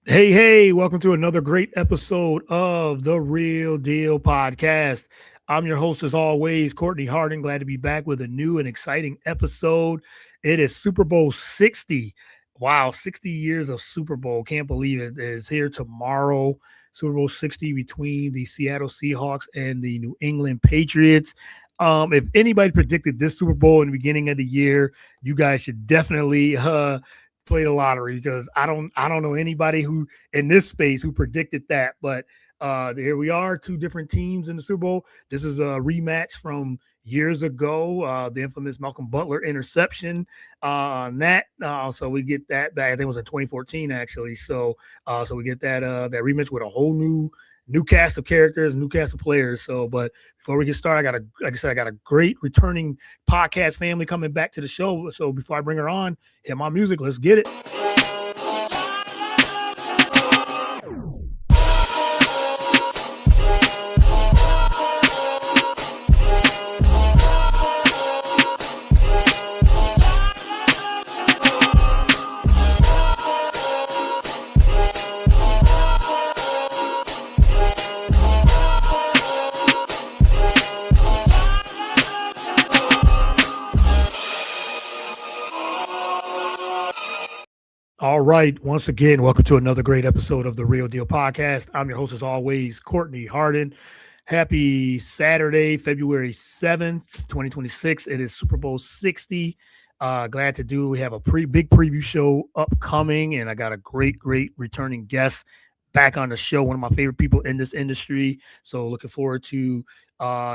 Hey, welcome to another great episode of the Real Deal Podcast. I'm your host, as always, Courtney Harding. Glad to be back with a new and exciting episode. It is Super Bowl 60. Wow, 60 years of Super Bowl. Can't believe it. It's here tomorrow. Super Bowl 60 between the Seattle Seahawks and the New England Patriots. If anybody predicted this Super Bowl in the beginning of the year, you guys should definitely play the lottery because I don't know anybody who in this space who predicted that. But here we are, two different teams in the Super Bowl. This is a rematch from years ago, the infamous Malcolm Butler interception on that. So we get that back. I think it was in 2014 actually. So we get that rematch with a whole new cast of characters, new cast of players. So, but before we get started, I got a great returning podcast family coming back to the show. So before I bring her on, hit my music. Let's get it. All right. Once again, welcome to another great episode of the Real Deal Podcast. I'm your host, as always, Courtney Hardin. Happy Saturday, February 7th, 2026. It is Super Bowl 60. Glad to do. We have a big preview show upcoming, and I got a great returning guest back on the show. One of my favorite people in this industry. So looking forward to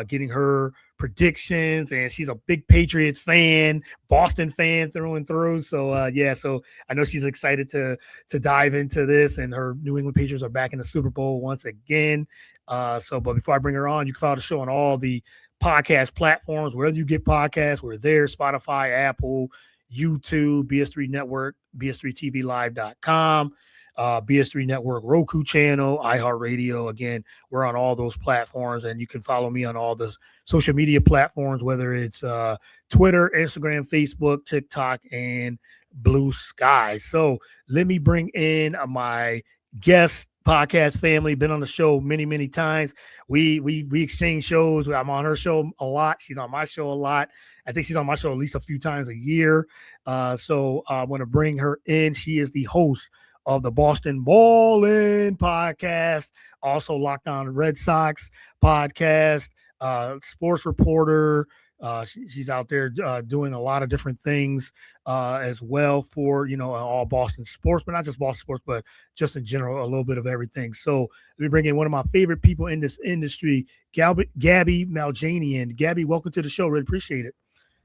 getting her predictions. And she's a big Patriots fan, Boston fan through and through. So so I know she's excited to dive into this. And her New England Patriots are back in the Super Bowl once again. But before I bring her on, you can follow the show on all the podcast platforms. Wherever you get podcasts, we're there. Spotify, Apple, YouTube, BS3 Network, BS3TVLive.com. BS3 Network, Roku channel, iHeartRadio. Again, we're on all those platforms, and you can follow me on all the social media platforms, whether it's Twitter, Instagram, Facebook, TikTok, and Blue Sky. So let me bring in my guest podcast family. Been on the show many times. We exchange shows. I'm on her show a lot. She's on my show a lot. I think she's on my show at least a few times a year. So I want to bring her in. She is the host of the Boston Ballin podcast, also Locked On Red Sox podcast, sports reporter. She's out there doing a lot of different things as well for, all Boston sports, but not just Boston sports, but just in general, a little bit of everything. So let me bring in one of my favorite people in this industry, Gabby Maljanian. Gabby, welcome to the show. Really appreciate it.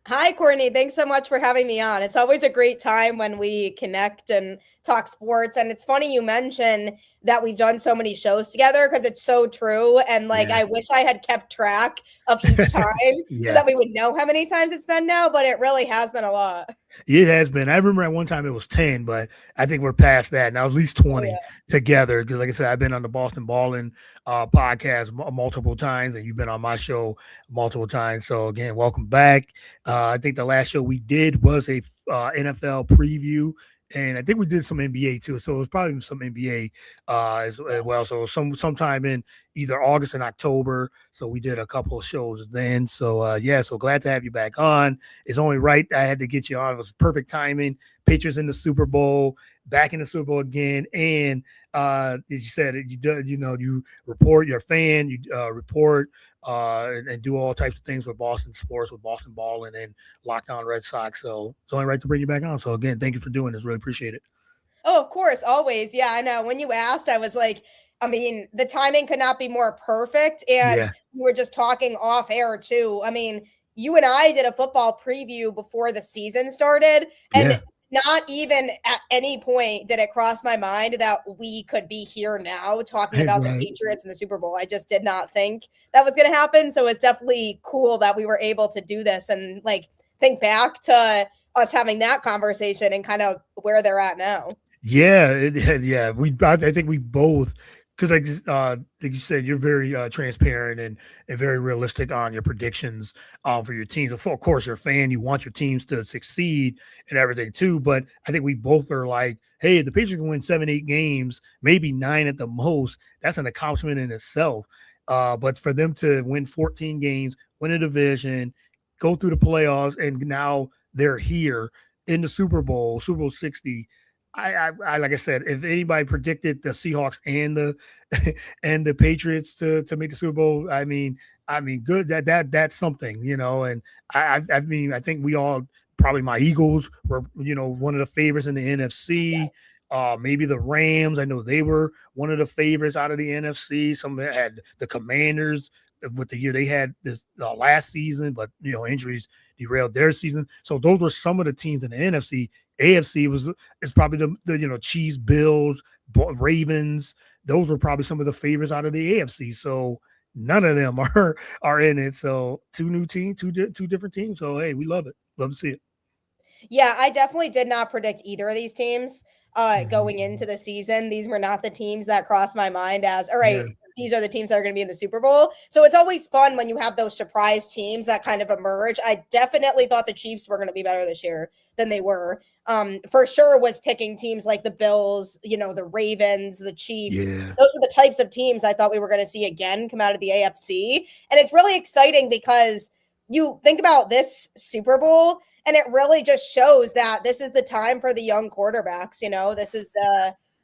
Hi, Courtney. Thanks so much for having me on. It's always a great time when we connect and talk sports. And it's funny you mention that we've done so many shows together because it's so true. And I wish I had kept track of each time so that we would know how many times it's been now, but it really has been a lot. It has been. I remember at one time it was 10, but I think we're past that now, at least 20 together. Because like I said, I've been on the Boston Ballin podcast multiple times, and you've been on my show multiple times. So again, welcome back. I think the last show we did was a NFL preview, and I think we did some NBA too. So it was probably some NBA as well. So sometime in either August and October. So we did a couple of shows then. So so glad to have you back on. It's only right I had to get you on. It was perfect timing. Patriots in the Super Bowl, back in the Super Bowl again, and as you said, you report your fan, you report and do all types of things with Boston sports, with Boston Ballin and Locked On Red Sox. So it's only right to bring you back on. So again, thank you for doing this. Really appreciate it. Oh, of course, always. Yeah, I know. When you asked, I was like, I mean, the timing could not be more perfect. And we were just talking off air too. I mean, you and I did a football preview before the season started, and not even at any point did it cross my mind that we could be here now talking about the Patriots and the Super Bowl. I just did not think that was going to happen. So it's definitely cool that we were able to do this and think back to us having that conversation and kind of where they're at now. I think we both because like you said, you're very transparent and very realistic on your predictions for your teams. Of course, you're a fan, you want your teams to succeed and everything too. But I think we both are like, hey, if the Patriots can win 7, 8 games, maybe 9 at the most, that's an accomplishment in itself. But for them to win 14 games, win a division, go through the playoffs, and now they're here in the Super Bowl 60. I like I said, if anybody predicted the Seahawks and the and the Patriots to make the Super Bowl, I mean, good that's something, And I think we all probably my Eagles were one of the favorites in the NFC. Yes. Maybe the Rams. I know they were one of the favorites out of the NFC. Some had the Commanders with the year they had this last season, but injuries derailed their season. So those were some of the teams in the NFC. AFC is probably the Chiefs, Bills, Ravens. Those were probably some of the favorites out of the AFC. So none of them are in it. So two new teams, two different teams. So hey, we love it. Love to see it. Yeah, I definitely did not predict either of these teams Mhm. going into the season. These were not the teams that crossed my mind as, all Yeah, right, these are the teams that are going to be in the Super Bowl. So it's always fun when you have those surprise teams that kind of emerge. I definitely thought the Chiefs were going to be better this year than they were. For sure was picking teams like the Bills, the Ravens, the Chiefs. yeah, Those were the types of teams I thought we were going to see again come out of the AFC. And it's really exciting because you think about this Super Bowl and it really just shows that this is the time for the young quarterbacks. This is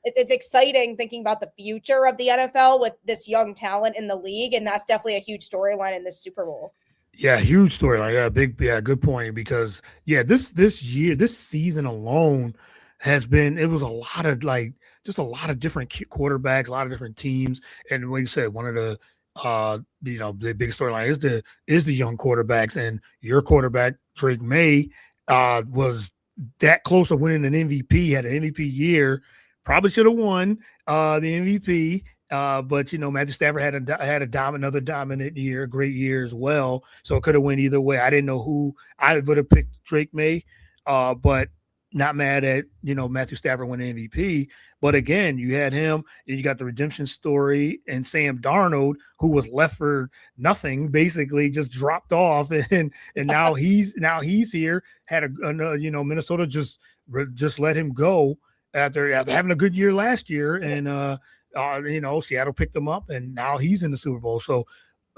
it's exciting thinking about the future of the NFL with this young talent in the league. And that's definitely a huge storyline in this Super Bowl. yeah. Huge storyline. Yeah, good point. Because this season alone has been. It was a lot of just a lot of different quarterbacks, a lot of different teams, and when you said one of the big storyline is the young quarterbacks, and your quarterback Drake May was that close to winning an MVP, had an MVP year, probably should have won the MVP. But Matthew Stafford another dominant year, great year as well. So it could have went either way. I didn't know who I would have picked Drake May, but not mad at Matthew Stafford winning MVP. But again, you had him, and you got the redemption story, and Sam Darnold, who was left for nothing, basically just dropped off, and now he's here. Had Minnesota just let him go after having a good year last year, and Seattle picked him up, and now he's in the Super Bowl. So,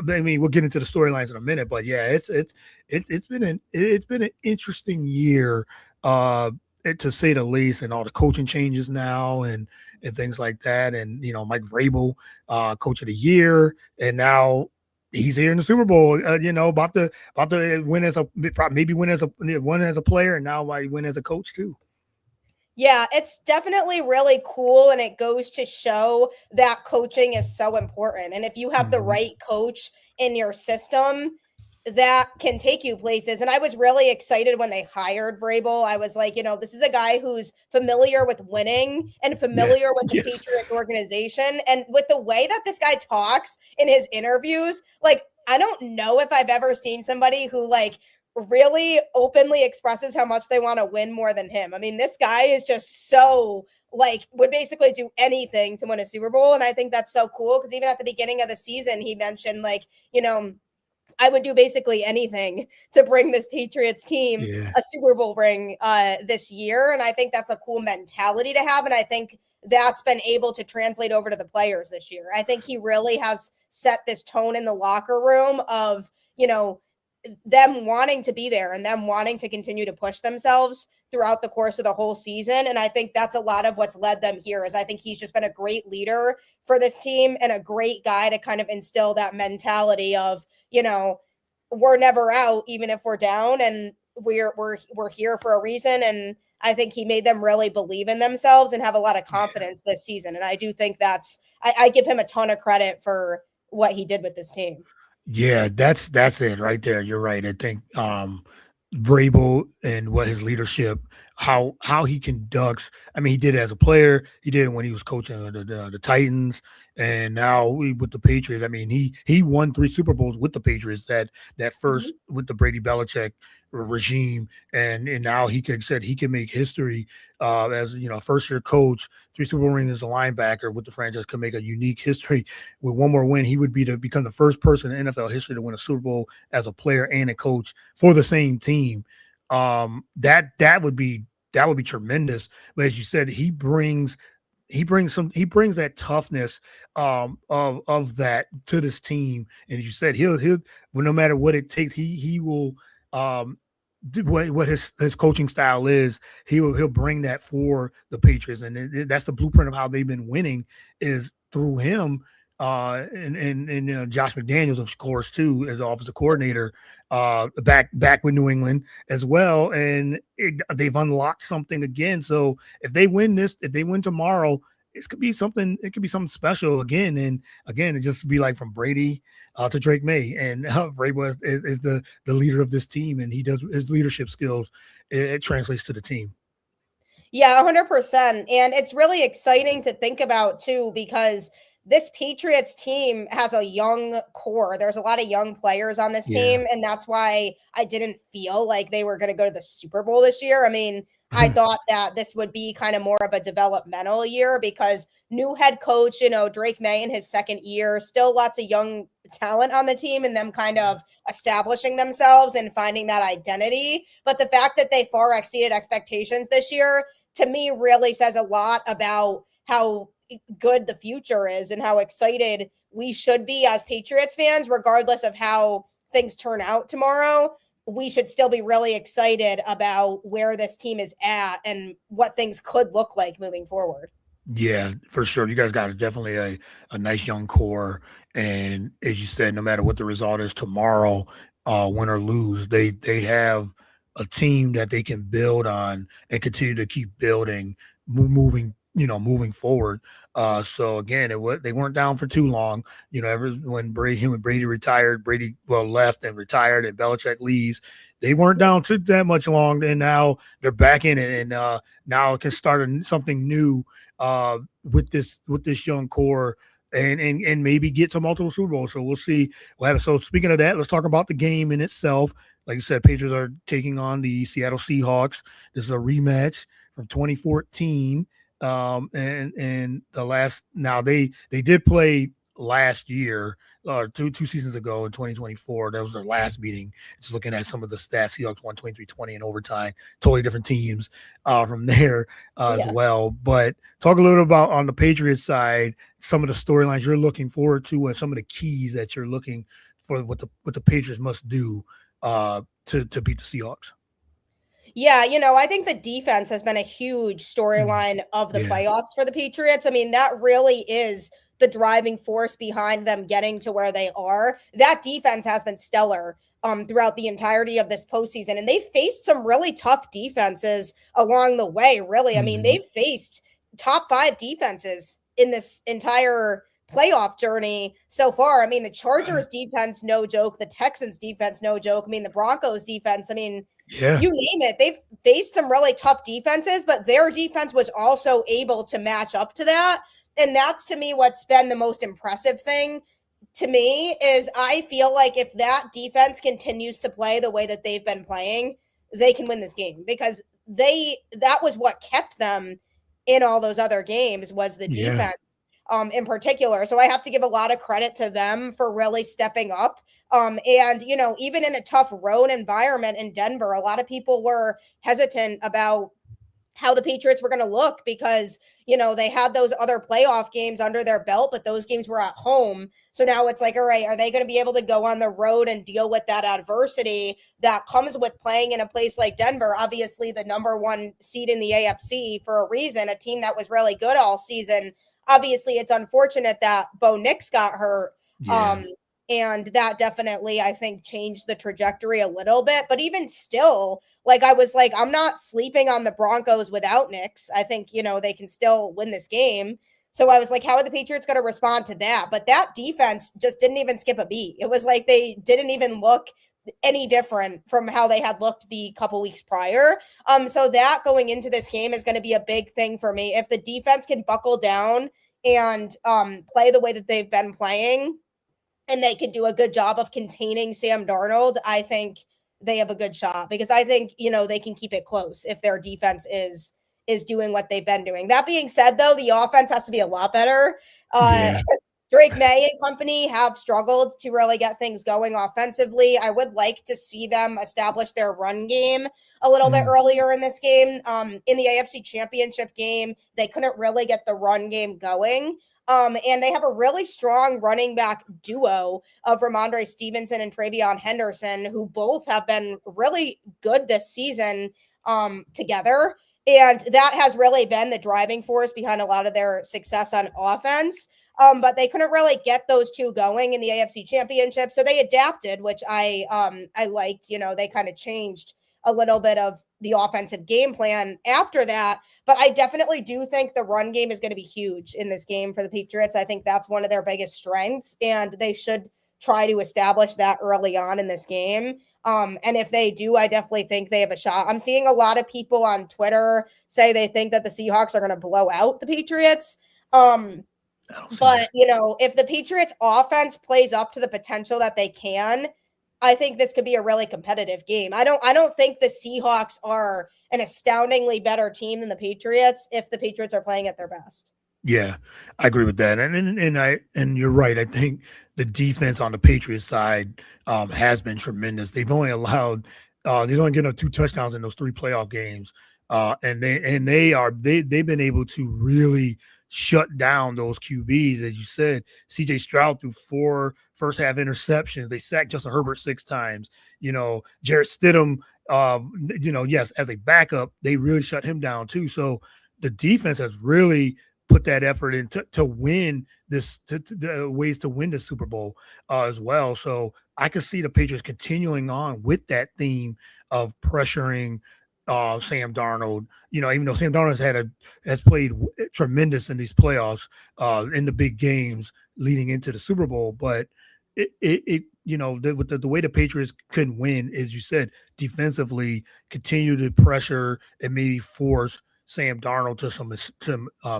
I mean, we'll get into the storylines in a minute, but yeah, it's been an interesting year, to say the least, and all the coaching changes now and things like that, and Mike Vrabel, coach of the year, and now he's here in the Super Bowl. About to win as maybe win as a player, and now might win as a coach too. Yeah, it's definitely really cool. And it goes to show that coaching is so important. And if you have the Mhm. right coach in your system, that can take you places. And I was really excited when they hired Vrabel. I was like, this is a guy who's familiar with winning and Yeah. familiar with the Yes. Patriots organization. And with the way that this guy talks in his interviews, like, I don't know if I've ever seen somebody who, really openly expresses how much they want to win more than him. I mean, this guy is just so would basically do anything to win a Super Bowl. And I think that's so cool because even at the beginning of the season, he mentioned I would do basically anything to bring this Patriots team Yeah. a Super Bowl ring this year. And I think that's a cool mentality to have. And I think that's been able to translate over to the players this year. I think he really has set this tone in the locker room of, them wanting to be there and them wanting to continue to push themselves throughout the course of the whole season. And I think that's a lot of what's led them here is I think he's just been a great leader for this team and a great guy to kind of instill that mentality of, we're never out, even if we're down, and we're here for a reason. And I think he made them really believe in themselves and have a lot of confidence this season. And I do think I give him a ton of credit for what he did with this team. Yeah, that's it right there. You're right. I think Vrabel and what his leadership, how he conducts. I mean, he did it as a player. He did it when he was coaching the Titans, and now with the Patriots. I mean, he won 3 Super Bowls with the Patriots. That Mhm. first with the Brady Belichick regime, and now he said he can make history as first year coach, 3 Super Bowl rings as a linebacker with the franchise, could make a unique history with one more win. He would be to become the first person in NFL history to win a Super Bowl as a player and a coach for the same team. That would be tremendous. But as you said, he brings that toughness of that to this team. And as you said, he'll well, no matter what it takes, he will do what his coaching style is. He'll bring that for the Patriots, and that's the blueprint of how they've been winning is through him. And Josh McDaniels, of course, too, as the offensive coordinator, back with New England as well, and they've unlocked something again. So if they win tomorrow, it could be something special again. And again, it just be like from Brady to Drake May, and Vrabel is the leader of this team, and he does his leadership skills. It translates to the team. Yeah, 100%. And it's really exciting to think about too, because this Patriots team has a young core. There's a lot of young players on this team, and that's why I didn't feel like they were going to go to the Super Bowl this year. I mean, I thought that this would be kind of more of a developmental year because new head coach, Drake May in his second year, still lots of young talent on the team and them kind of establishing themselves and finding that identity. But the fact that they far exceeded expectations this year, to me, really says a lot about how good the future is and how excited we should be as Patriots fans, regardless of how things turn out tomorrow. We should still be really excited about where this team is at and what things could look like moving forward. Yeah, for sure. You guys got definitely a nice young core. And as you said, no matter what the result is tomorrow, win or lose, they have a team that they can build on and continue to keep building, moving forward. So again, they weren't down for too long. When Brady retired, left and retired, and Belichick leaves, they weren't down to that much long. And now they're back in it, and now it can start something new with this young core. And maybe get to multiple Super Bowls. So we'll see what happens. So speaking of that, let's talk about the game in itself. Like you said, Patriots are taking on the Seattle Seahawks. This is a rematch from 2014. And the last, now they did play last year, two seasons ago in 2024. That was their last meeting. Just looking at some of the stats, Seahawks won 23-20 in overtime. Totally different teams from there as well. But talk a little about on the Patriots side, some of the storylines you're looking forward to, and some of the keys that you're looking for what the Patriots must do to beat the Seahawks. Yeah, I think the defense has been a huge storyline of the playoffs for the Patriots. I mean, that really is the driving force behind them getting to where they are. That defense has been stellar throughout the entirety of this postseason, and they've faced some really tough defenses along the way, really. I mean, they've faced top 5 defenses in this entire playoff journey so far. I mean, the Chargers defense, no joke. The Texans defense, no joke. I mean, the Broncos defense, I mean, you name it. They've faced some really tough defenses, but their defense was also able to match up to that. And that's, to me, what's been the most impressive thing to me is I feel like if that defense continues to play the way that they've been playing, they can win this game because that was what kept them in all those other games was the defense in particular. So I have to give a lot of credit to them for really stepping up. And, even in a tough road environment in Denver, a lot of people were hesitant about how the Patriots were going to look because, they had those other playoff games under their belt, but those games were at home. So now it's like, all right, are they going to be able to go on the road and deal with that adversity that comes with playing in a place like Denver? Obviously, the number 1 seed in the AFC for a reason, a team that was really good all season. Obviously, it's unfortunate that Bo Nix got hurt. And that definitely, I think, changed the trajectory a little bit. But even still, I was like, I'm not sleeping on the Broncos without Nix. I think, they can still win this game. So I was like, how are the Patriots going to respond to that? But that defense just didn't even skip a beat. It was like they didn't even look any different from how they had looked the couple weeks prior. So that going into this game is going to be a big thing for me. If the defense can buckle down and play the way that they've been playing, and they can do a good job of containing Sam Darnold, I think they have a good shot, because I think, they can keep it close if their defense is doing what they've been doing. That being said, though, the offense has to be a lot better. Yeah. Drake May and company have struggled to really get things going offensively. I would like to see them establish their run game a little bit earlier in this game. In the AFC Championship game, they couldn't really get the run game going. And they have a really strong running back duo of Ramondre Stevenson and Travion Henderson, who both have been really good this season together. And that has really been the driving force behind a lot of their success on offense. But they couldn't really get those two going in the AFC Championship, so they adapted, which I liked. They kind of changed a little bit of the offensive game plan after that. But I definitely do think the run game is going to be huge in this game for the Patriots. I think that's one of their biggest strengths, and they should try to establish that early on in this game. And if they do, I definitely think they have a shot. I'm seeing a lot of people on Twitter say they think that the Seahawks are going to blow out the Patriots. But, if the Patriots offense plays up to the potential that they can, I think this could be a really competitive game. I don't think the Seahawks are an astoundingly better team than the Patriots if the Patriots are playing at their best. Yeah, I agree with that. And you're right. I think the defense on the Patriots side has been tremendous. They've only allowed they've only given up 2 touchdowns in those 3 playoff games. And they've been able to really shut down those QBs. As you said, CJ Stroud threw 4 first half interceptions. They sacked Justin Herbert 6 times. Jarrett Stidham, yes, as a backup, they really shut him down too. So the defense has really put that effort in to win this, ways to win the Super Bowl as well. So I could see the Patriots continuing on with that theme of pressuring Sam Darnold. Even though Sam Darnold has played tremendous in these playoffs, in the big games leading into the Super Bowl, but with the way the Patriots couldn't win, as you said, defensively, continue to pressure and maybe force Sam Darnold to some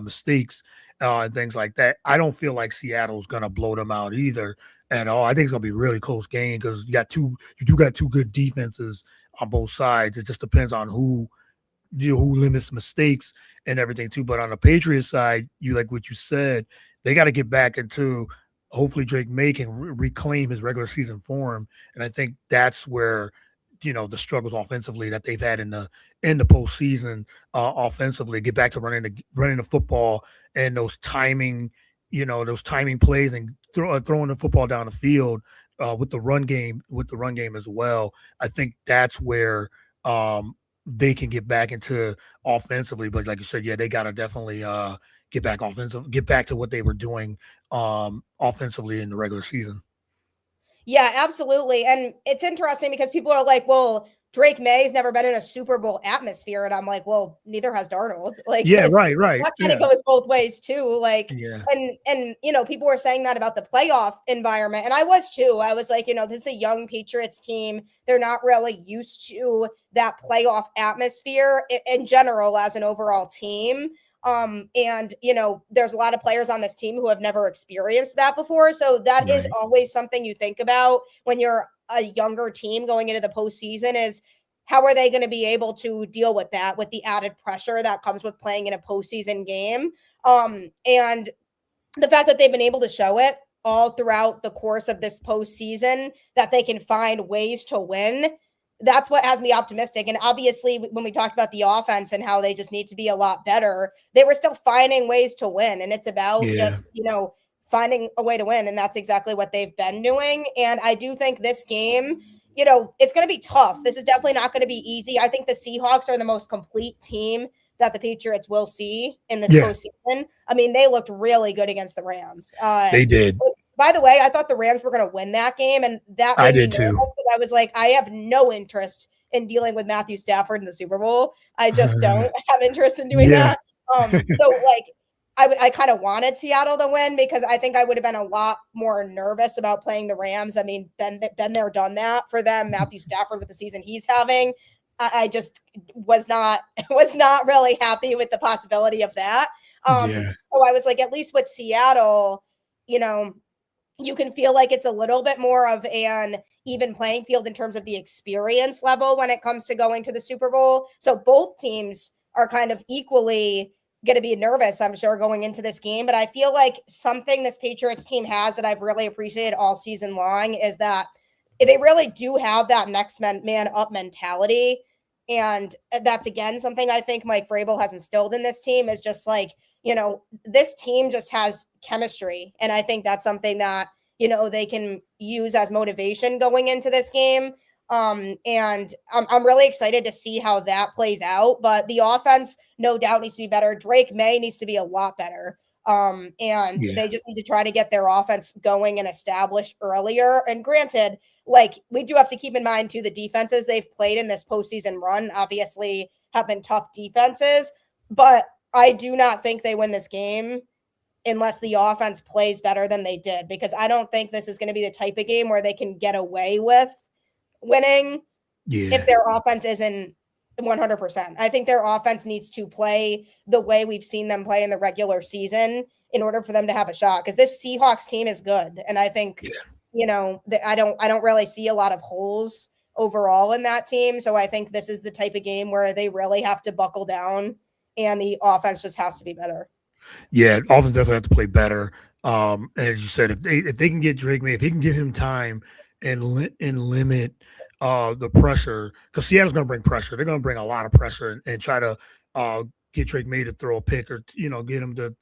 mistakes and things like that. I don't feel like Seattle's going to blow them out either at all. I think it's going to be a really close game because you do got 2 good defenses on both sides. It just depends on who limits mistakes and everything too. But on the Patriots side, you like what you said, they got to get back into, hopefully Drake May can reclaim his regular season form. And I think that's where, the struggles offensively that they've had in the postseason offensively, get back to running the football and those timing plays and throwing the football down the field with the run game as well. I think that's where they can get back into offensively. But like you said, yeah, they got to definitely get back to what they were doing offensively in the regular season. Yeah, absolutely. And it's interesting because people are like, well, Drake May's never been in a Super Bowl atmosphere. And I'm like, well, neither has Darnold. Like, yeah, right. That kind of goes both ways too. Like, yeah. And people were saying that about the playoff environment. And I was too. I was like, this is a young Patriots team. They're not really used to that playoff atmosphere in general as an overall team. And there's a lot of players on this team who have never experienced that before. So that is always something you think about when you're a younger team going into the postseason, is how are they going to be able to deal with that, with the added pressure that comes with playing in a postseason game. And the fact that they've been able to show it all throughout the course of this postseason, that they can find ways to win. That's what has me optimistic. And obviously, when we talked about the offense and how they just need to be a lot better, they were still finding ways to win. And it's about just, finding a way to win. And that's exactly what they've been doing. And I do think this game, it's going to be tough. This is definitely not going to be easy. I think the Seahawks are the most complete team that the Patriots will see in this postseason. I mean, they looked really good against the Rams. They did. By the way, I thought the Rams were going to win that game, and that made I did too. I was like, I have no interest in dealing with Matthew Stafford in the Super Bowl. I just don't have interest in doing that. So I kind of wanted Seattle to win because I think I would have been a lot more nervous about playing the Rams. I mean, been there, done that for them. Matthew Stafford with the season he's having, I just was not really happy with the possibility of that. So I was like, at least with Seattle, you can feel like it's a little bit more of an even playing field in terms of the experience level when it comes to going to the Super Bowl. So both teams are kind of equally going to be nervous, I'm sure, going into this game. But I feel like something this Patriots team has that I've really appreciated all season long is that they really do have that next man up mentality. And that's, again, something I think Mike Vrabel has instilled in this team is just like, this team just has chemistry. And I think that's something that, they can use as motivation going into this game. And I'm really excited to see how that plays out. But the offense, no doubt, needs to be better. Drake May needs to be a lot better. And they just need to try to get their offense going and established earlier. And granted, like, we do have to keep in mind too, the defenses they've played in this postseason run obviously have been tough defenses, but I do not think they win this game unless the offense plays better than they did, because I don't think this is going to be the type of game where they can get away with winning if their offense isn't 100%. I think their offense needs to play the way we've seen them play in the regular season in order for them to have a shot, because this Seahawks team is good. And I think, I don't really see a lot of holes overall in that team. So I think this is the type of game where they really have to buckle down and the offense just has to be better. Yeah, offense definitely have to play better. As you said, if they can get Drake May, if he can give him time and limit the pressure, because Seattle's going to bring pressure. They're going to bring a lot of pressure and try to get Drake May to throw a pick or get him to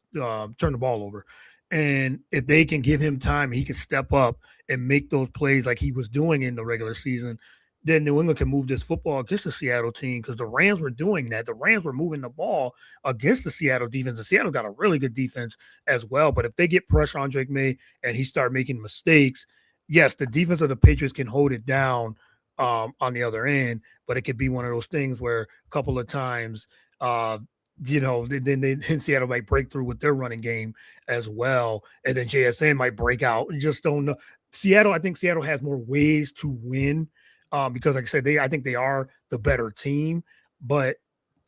turn the ball over. And if they can give him time, he can step up and make those plays like he was doing in the regular season. Then New England can move this football against the Seattle team, because the Rams were doing that. The Rams were moving the ball against the Seattle defense. And Seattle got a really good defense as well. But if they get pressure on Drake May and he start making mistakes, yes, the defense of the Patriots can hold it down on the other end. But it could be one of those things where a couple of times, then Seattle might break through with their running game as well. And then JSN might break out. You just don't know. I think Seattle has more ways to win. Because like I said, I think they are the better team, but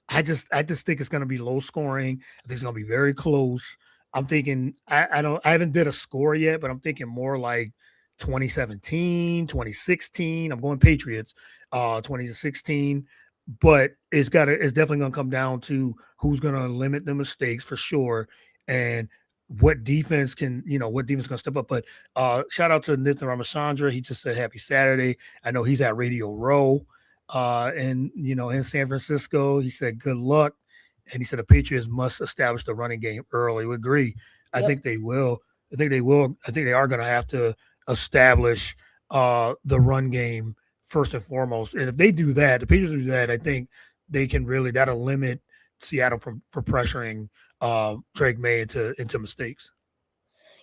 I just think it's going to be low scoring. I think it's going to be very close. I'm thinking, I haven't did a score yet, but I'm thinking more like 2017, 2016. I'm going Patriots, 2016, but it's definitely going to come down to who's going to limit the mistakes for sure. And what defense can step up. But shout out to Nathan Ramachandra. He just said happy Saturday. I know he's at Radio Row in San Francisco. He said good luck. And he said the Patriots must establish the running game early. We agree. I think they will. I think they are going to have to establish the run game first and foremost. And if they do that, the Patriots do that, I think they can that'll limit Seattle from pressuring Drake May into mistakes.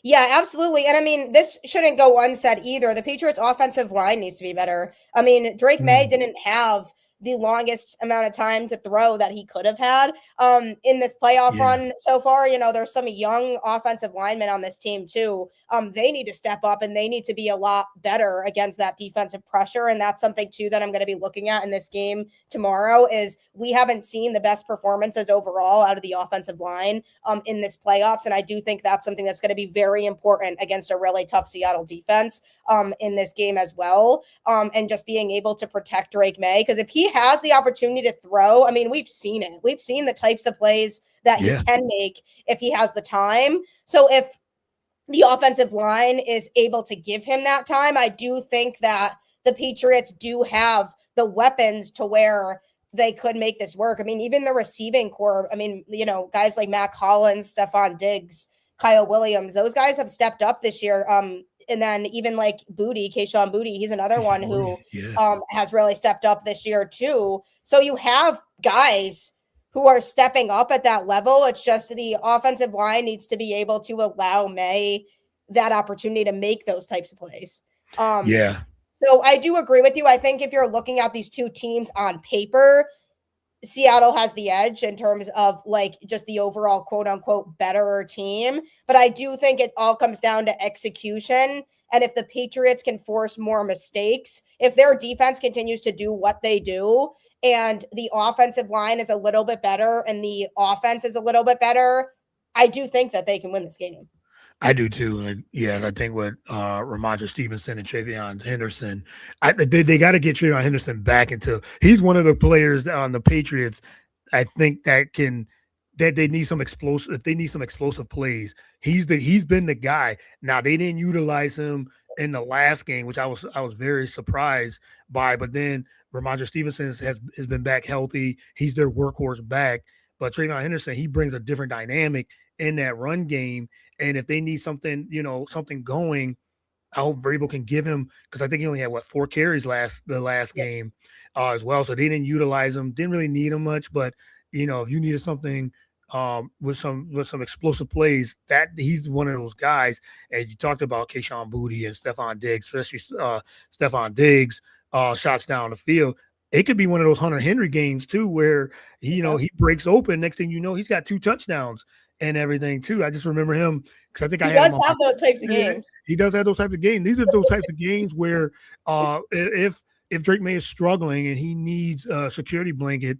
Yeah, absolutely. And I mean, this shouldn't go unsaid either. The Patriots offensive line needs to be better. I mean, Drake May didn't have the longest amount of time to throw that he could have had in this playoff run so far. There's some young offensive linemen on this team too. They need to step up and they need to be a lot better against that defensive pressure. And that's something too that I'm going to be looking at in this game tomorrow. Is we haven't seen the best performances overall out of the offensive line in this playoffs. And I do think that's something that's going to be very important against a really tough Seattle defense in this game as well. And just being able to protect Drake May, because if he has the opportunity to throw, I mean, we've seen it. We've seen the types of plays that he can make if he has the time. So if the offensive line is able to give him that time, I do think that the Patriots do have the weapons to where they could make this work. I mean, even the receiving core, I mean, guys like Matt Collins, Stephon Diggs, Kyle Williams, those guys have stepped up this year. And then even like Kayshon Boutte, he's another one who has really stepped up this year too. So you have guys who are stepping up at that level. It's just the offensive line needs to be able to allow May that opportunity to make those types of plays. So I do agree with you. I think if you're looking at these two teams on paper, Seattle has the edge in terms of like just the overall quote unquote better team. But I do think it all comes down to execution. And if the Patriots can force more mistakes, if their defense continues to do what they do and the offensive line is a little bit better and the offense is a little bit better, I do think that they can win this game. I do too. And yeah, and I think with Ramondre Stevenson and Travion Henderson, they got to get Travion Henderson back into. He's one of the players on the Patriots. I think that they need some explosive. If they need some explosive plays, he's been the guy. Now they didn't utilize him in the last game, which I was very surprised by. But then Ramondre Stevenson has been back healthy. He's their workhorse back. But Travion Henderson, he brings a different dynamic in that run game. And if they need something, something going, I hope Vrabel can give him, because I think he only had 4 carries the last Yep. game as well. So they didn't utilize him, didn't really need him much. But if you needed something with some explosive plays, that he's one of those guys. And you talked about Kayshon Boutte and Stephon Diggs, especially Stephon Diggs shots down the field. It could be one of those Hunter Henry games too, where he breaks open. Next thing you know, he's got 2 touchdowns and everything too. I just remember him because I think I He had him does on my. have those types of Yeah, games. he does have those types of games. These are those types of games where if Drake May is struggling and he needs a security blanket,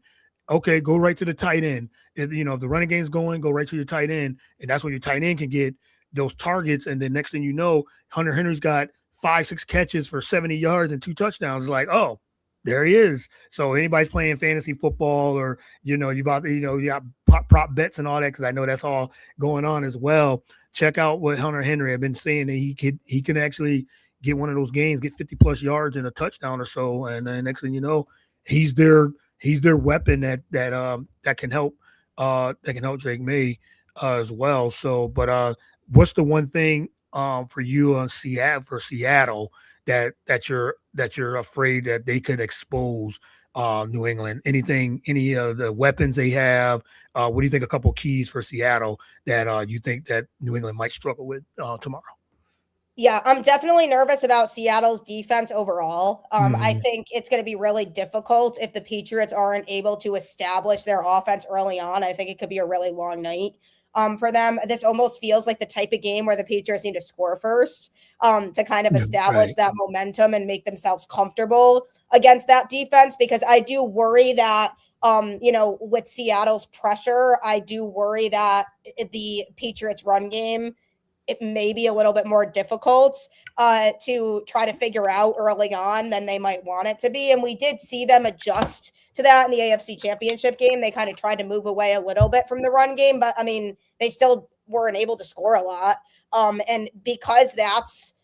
okay, go right to the tight end. If the running game's going, go right to your tight end, and that's where your tight end can get those targets. And then next thing you know, Hunter Henry's got 5-6 catches for 70 yards and 2 touchdowns. It's like, oh, there he is. So anybody's playing fantasy football, or you got prop bets and all that, because I know that's all going on as well. Check out what Hunter Henry. I've been saying that he can actually get one of those games, get 50+ yards and a touchdown or so, and then next thing you know, he's their weapon that can help Drake May as well. So, but what's the one thing for you on Seattle that you're afraid that they could expose New England? Any of the weapons they have? What do you think? A couple keys for Seattle that you think that New England might struggle with tomorrow? Yeah, I'm definitely nervous about Seattle's defense overall. I Mm, think it's going to be really difficult if the Patriots aren't able to establish their offense early on. I think it could be a really long night for them. This almost feels like the type of game where the Patriots need to score first to kind of yeah, establish right. that momentum and make themselves comfortable against that defense, because I do worry that with Seattle's pressure, I do worry that the Patriots run game, it may be a little bit more difficult to try to figure out early on than they might want it to be. And we did see them adjust to that in the AFC Championship game. They kind of tried to move away a little bit from the run game, but I mean, they still weren't able to score a lot. And because that's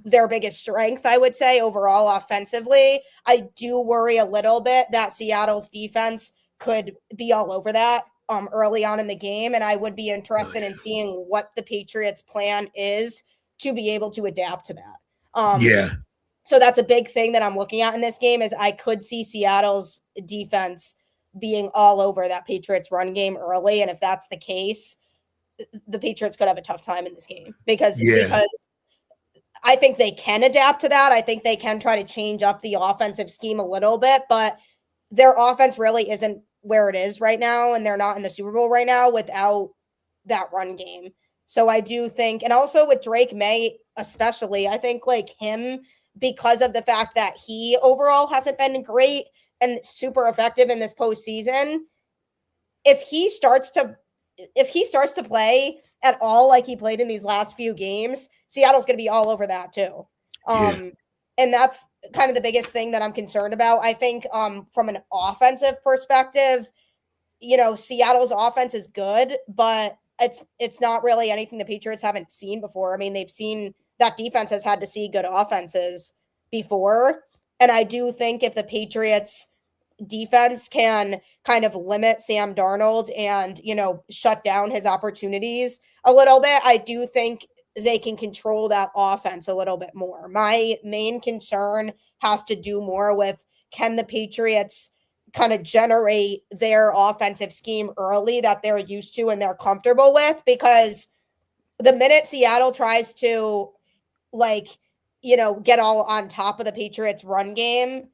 their biggest strength, I would say, overall offensively, I do worry a little bit that Seattle's defense could be all over that early on in the game. And I would be Oh, interested in seeing what the Patriots' plan is to be able to adapt to that. yeah, So that's a big thing that I'm looking at in this game, is I could see Seattle's defense being all over that Patriots run game early. And if that's the case, the Patriots could have a tough time in this game because yeah, I think they can adapt to that. I think they can try to change up the offensive scheme a little bit, but their offense really isn't where it is right now, and they're not in the Super Bowl right now without that run game. So I do think, and also with Drake May, especially, I think like him, because of the fact that he overall hasn't been great and super effective in this postseason, if he starts to play at all like he played in these last few games, Seattle's going to be all over that too. yeah, And that's kind of the biggest thing that I'm concerned about. I think from an offensive perspective, Seattle's offense is good, but it's not really anything the Patriots haven't seen before. I mean, they've seen that defense has had to see good offenses before. And I do think if the Patriots defense can kind of limit Sam Darnold and, shut down his opportunities a little bit, I do think they can control that offense a little bit more. My main concern has to do more with, can the Patriots kind of generate their offensive scheme early that they're used to and they're comfortable with? Because the minute Seattle tries to get all on top of the Patriots run game,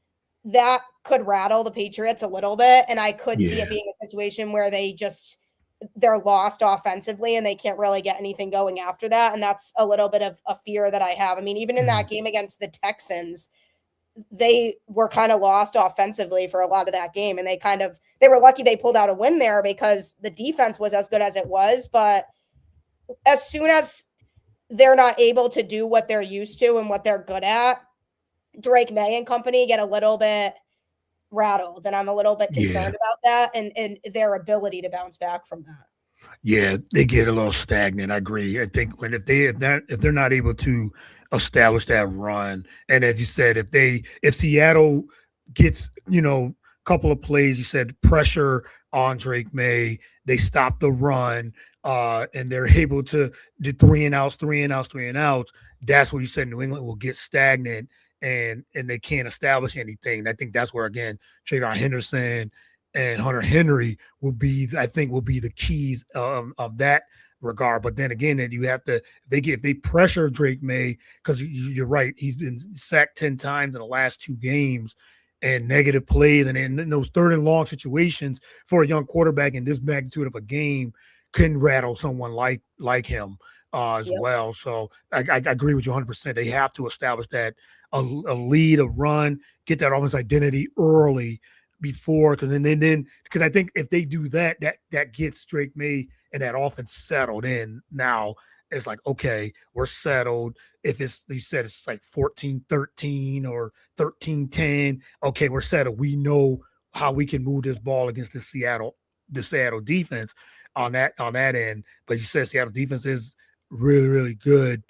that could rattle the Patriots a little bit. And I could see it yeah. being a situation where they're lost offensively and they can't really get anything going after that. And that's a little bit of a fear that I have. I mean, even in Mm, that game against the Texans, they were kind of lost offensively for a lot of that game. And they were lucky they pulled out a win there because the defense was as good as it was. But as soon as they're not able to do what they're used to and what they're good at, Drake May and company get a little bit rattled, and I'm a little bit Yeah. concerned about that and their ability to bounce back from that. Yeah, they get a little stagnant. I agree. I think when if they're not able to establish that run, and as you said, if Seattle gets a couple of plays, you said pressure on Drake May, they stop the run, and they're able to do three and outs, three and outs, three and outs. That's what you said. New England will get stagnant and they can't establish anything. And I think that's where again Trayvon Henderson and Hunter Henry I think will be the keys of that regard. But then again, that you have to if they pressure Drake May, because you're right, he's been sacked 10 times in the last 2 games and negative plays, and in those third and long situations for a young quarterback in this magnitude of a game can rattle someone like him as Yep. well. So I agree with you 100%. They have to establish that a lead, a run, get that offense identity early before, because then because I think if they do that, that gets Drake May and that offense settled in. Now it's like, okay, we're settled. If you said it's like 14-13 or 13-10, okay, we're settled. We know how we can move this ball against the Seattle defense on that end. But you said Seattle defense is really, really good.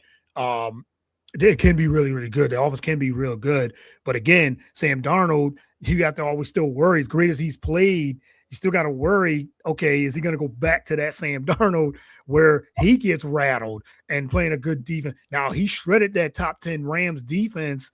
It can be really, really good. The offense can be real good. But again, Sam Darnold, you have to always still worry. As great as he's played, you still got to worry, okay, is he going to go back to that Sam Darnold where he gets rattled and playing a good defense? Now, he shredded that top 10 Rams defense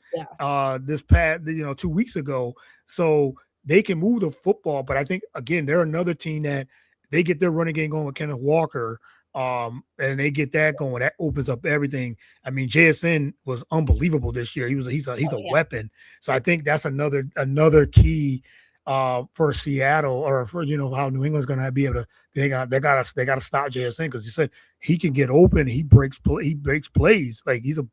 this past, 2 weeks ago. So they can move the football. But I think, again, they're another team that they get their running game going with Kenneth Walker, and they get that going. That opens up everything. I mean, JSN was unbelievable this year. He's a weapon. So I think that's another key for Seattle, or for how New England's going to be able to. They got to stop JSN, because you said he can get open. He breaks plays. Like he's a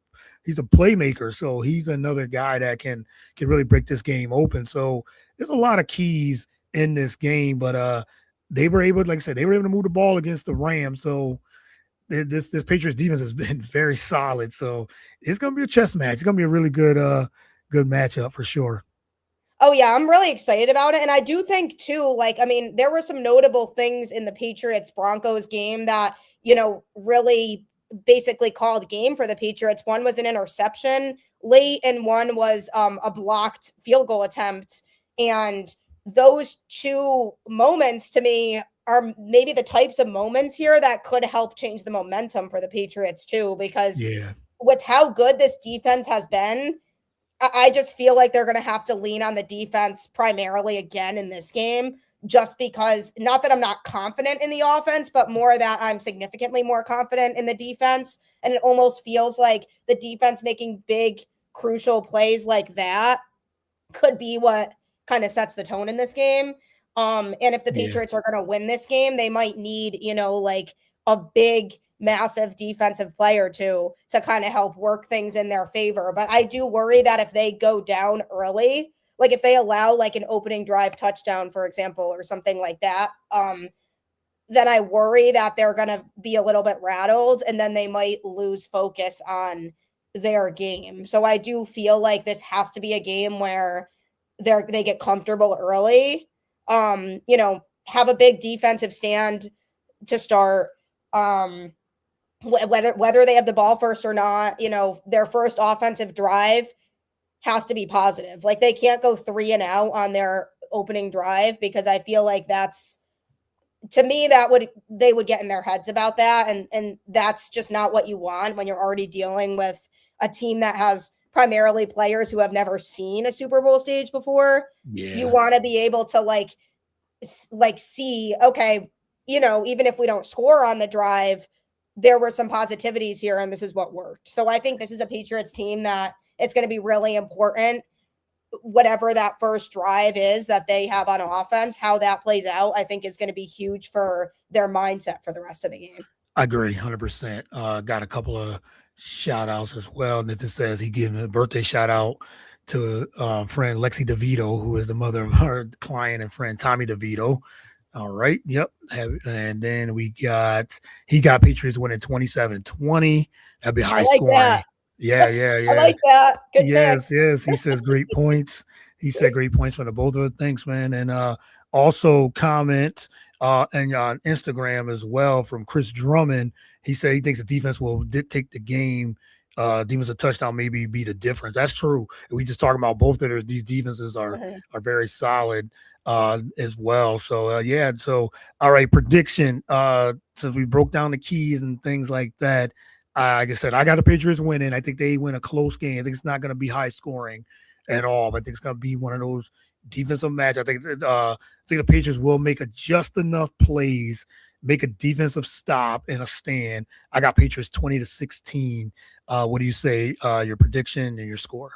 playmaker. So he's another guy that can really break this game open. So there's a lot of keys in this game, but they were able, like I said, to move the ball against the Rams. So this Patriots defense has been very solid. So it's going to be a chess match. It's going to be a really good matchup for sure. Oh yeah, I'm really excited about it. And I do think too, like, I mean, there were some notable things in the Patriots Broncos game that, really basically called game for the Patriots. One was an interception late, and one was a blocked field goal attempt. And those two moments to me are maybe the types of moments here that could help change the momentum for the Patriots too, because with how good this defense has been, I just feel like they're going to have to lean on the defense primarily again in this game, just because, not that I'm not confident in the offense, but more that I'm significantly more confident in the defense. And it almost feels like the defense making big, crucial plays like that could be what kind of sets the tone in this game. And if the Patriots are going to win this game, they might need, like a big, massive defensive player to kind of help work things in their favor. But I do worry that if they go down early, like if they allow like an opening drive touchdown, for example, or something like that, then I worry that they're going to be a little bit rattled, and then they might lose focus on their game. So I do feel like this has to be a game where they get comfortable early, have a big defensive stand to start, whether they have the ball first or not, their first offensive drive has to be positive. Like they can't go 3 and out on their opening drive, because I feel like that's, to me, they would get in their heads about that. And that's just not what you want when you're already dealing with a team that has primarily players who have never seen a Super Bowl stage before. You want to be able to like see, okay, even if we don't score on the drive, there were some positivities here and this is what worked. So I think this is a Patriots team that it's going to be really important, whatever that first drive is that they have on offense, how that plays out, I think is going to be huge for their mindset for the rest of the game. I agree 100%. Got a couple of shout outs as well. Nathan says he gave a birthday shout out to friend Lexi DeVito, who is the mother of her client and friend Tommy DeVito. All right. Yep. And then he got Patriots winning 27-20. That'd be I high like scoring. that. Yeah, yeah, I yeah. like that. Good pick. Yes, yes. He says great points. He said great points from the both of us. Thanks, man. And also comment and on Instagram as well from Chris Drummond. He said he thinks the defense will dictate the game. Defensive touchdown maybe be the difference. That's true. We just talking about both of these defenses are very solid as well. So yeah. So all right, prediction. Since we broke down the keys and things like that, like I said, I got the Patriots winning. I think they win a close game. I think it's not going to be high scoring at all. But I think it's going to be one of those defensive match. I think the Patriots will make just enough plays, make a defensive stop and a stand. I got Patriots 20-16. What do you say? Your prediction and your score?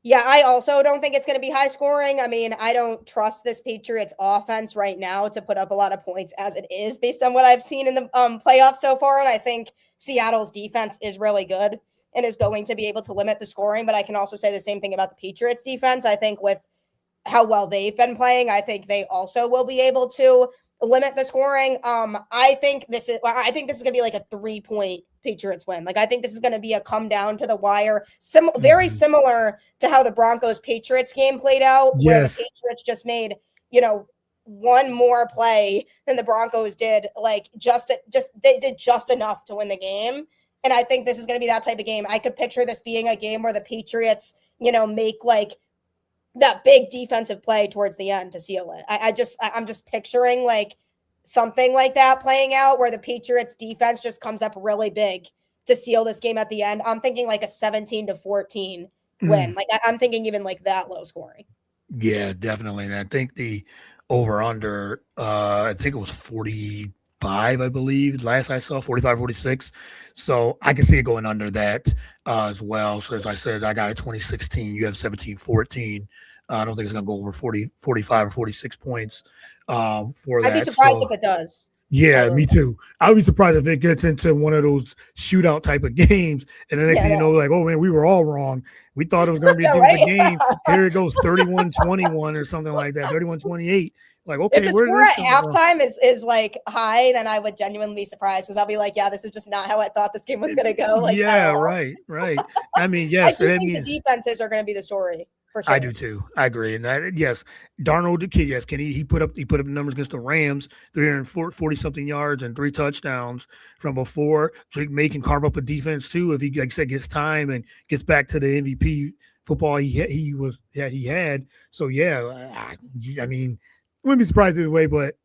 Yeah, I also don't think it's going to be high scoring. I mean, I don't trust this Patriots offense right now to put up a lot of points as it is based on what I've seen in the playoffs so far. And I think Seattle's defense is really good and is going to be able to limit the scoring. But I can also say the same thing about the Patriots defense. I think with how well they've been playing, I think they also will be able to limit the scoring. I think this is going to be like a 3-point Patriots win. Like I think this is going to be a come down to the wire, very similar to how the Broncos Patriots game played out, where the Patriots just made, one more play than the Broncos did. Like they did just enough to win the game. And I think this is going to be that type of game. I could picture this being a game where the Patriots, make like that big defensive play towards the end to seal it. I'm just picturing like something like that playing out where the Patriots defense just comes up really big to seal this game at the end. I'm thinking like a 17-14 win. Like I'm thinking even like that low scoring. Yeah, definitely. And I think the over under, I think it was 45, I believe. Last I saw 45, 46. So I can see it going under that as well. So as I said, I got it 2016. You have 17-14. I don't think it's going to go over 40, 45 or 46 points for that. I'd be surprised if it does. Yeah, me too. I would be surprised if it gets into one of those shootout type of games. And the next thing you know, like, oh, man, we were all wrong. We thought it was going to be a defensive game. Here it goes 31-21 or something like that, 31-28. Like, okay, if the score at halftime is like high, then I would genuinely be surprised because I'll be like, yeah, this is just not how I thought this game was going to go. Like, yeah, right. I mean, yes. I think the defenses are going to be the story. For sure. I do too. I agree. And yes, Darnold the kid, yes, he put up the numbers against the Rams, 340 something yards and 3 touchdowns from before. Drake May can carve up a defense too if he, like I said, gets time and gets back to the MVP football he had. So yeah, I mean, I wouldn't be surprised either way, but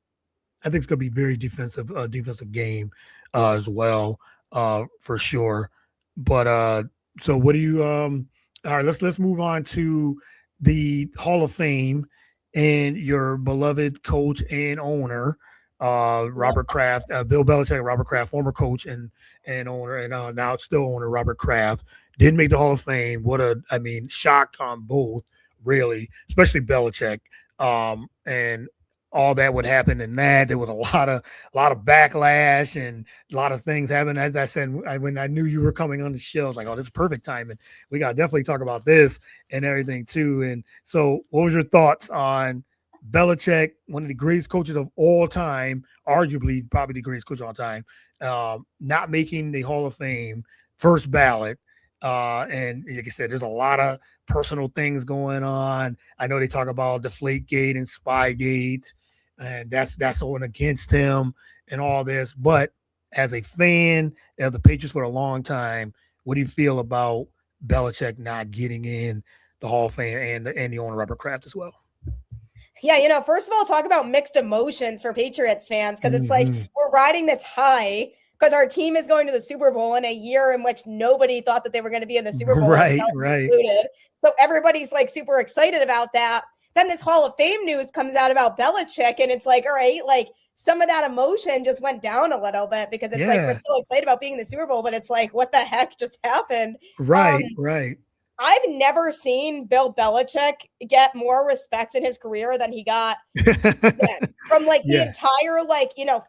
I think it's gonna be very defensive game as well, for sure. But so what do you all right, let's move on to the Hall of Fame and your beloved coach and owner, Robert Kraft, Bill Belichick, Robert Kraft, former coach and owner, and now still owner Robert Kraft, didn't make the Hall of Fame. Shock on both, really, especially Belichick, and all that would happen in that. There was a lot of backlash and a lot of things happened. As I said, when I knew you were coming on the show, I was like, oh, this is perfect timing. We got to definitely talk about this and everything too. And so what was your thoughts on Belichick, one of the greatest coaches of all time, arguably probably the greatest coach of all time, not making the Hall of Fame, first ballot? And like I said, there's a lot of personal things going on. I know they talk about Deflategate and Spygate, and that's going against him and all this. But as a fan of the Patriots for a long time, what do you feel about Belichick not getting in the Hall of Fame and the owner Robert Kraft as well? Yeah, first of all, talk about mixed emotions for Patriots fans because it's like we're riding this high because our team is going to the Super Bowl in a year in which nobody thought that they were going to be in the Super Bowl, right. Included. So everybody's like super excited about that. Then this Hall of Fame news comes out about Belichick, and it's like, all right, like some of that emotion just went down a little bit because it's like we're still excited about being in the Super Bowl, but it's like, what the heck just happened? Right. I've never seen Bill Belichick get more respect in his career than he got from like the entire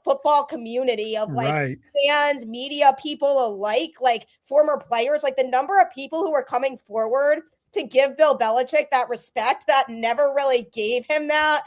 football community of fans, media, people alike, like former players, like the number of people who were coming forward to give Bill Belichick that respect that never really gave him that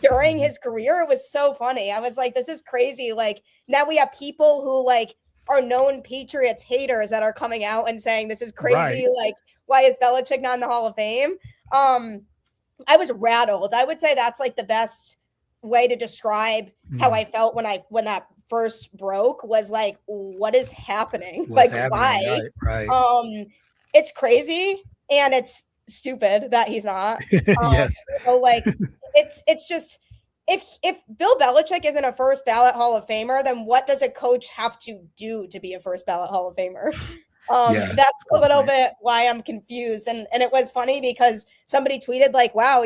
during his career. It was so funny. I was like, this is crazy. Like, now we have people who like are known Patriots haters that are coming out and saying this is crazy. Right. Like, why is Belichick not in the Hall of Fame? I was rattled. I would say that's like the best way to describe how I felt when that first broke, was like, what is happening? What's Like, happening? why? Right. It's crazy and it's stupid that he's not. Yes. Like, it's just, if Bill Belichick isn't a first ballot Hall of Famer, then what does a coach have to do to be a first ballot Hall of Famer? Yeah. That's a little bit why I'm confused. And it was funny because somebody tweeted like, wow,